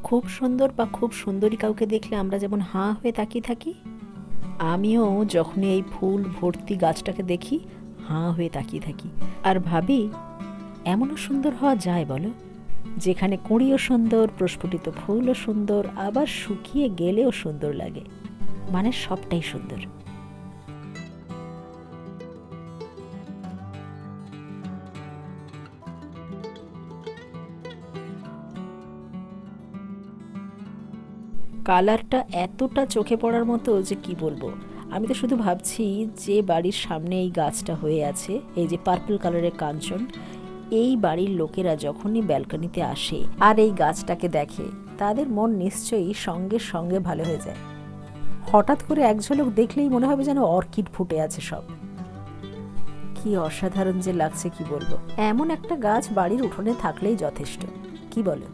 খুব সুন্দর বা খুব সুন্দরী কাউকে দেখলে আমরা যেমন হাঁ হয়ে তাকিয়ে থাকি, আমিও যখনই এই ফুল ভর্তি গাছটাকে দেখি হাঁ হয়ে তাকিয়ে থাকি আর ভাবি, এমনও সুন্দর হওয়া যায় বলো, যেখানে কুঁড়িও সুন্দর, প্রস্ফুটিত ফুলও সুন্দর, আবার শুকিয়ে গেলেও সুন্দর লাগে, মানে সবটাই সুন্দর। কালারটা এতটা চোখে পড়ার মতো যে কি বলবো। আমি তো শুধু ভাবছি, যে বাড়ির সামনে এই গাছটা হয়ে আছে, এই যে পার্পল কালারের কাঞ্চন, এই বাড়ির লোকেরা যখনই ব্যালকনিতে আসে আর এই গাছটাকে দেখে, তাদের মন নিশ্চয়ই সঙ্গে সঙ্গে ভালো হয়ে যায়। হঠাৎ করে এক ঝলক দেখলেই মনে হবে যেন অর্কিড ফুটে আছে সব। কি অসাধারণ যে লাগছে কি বলবো। এমন একটা গাছ বাড়ির উঠোনে থাকলেই যথেষ্ট, কি বলো?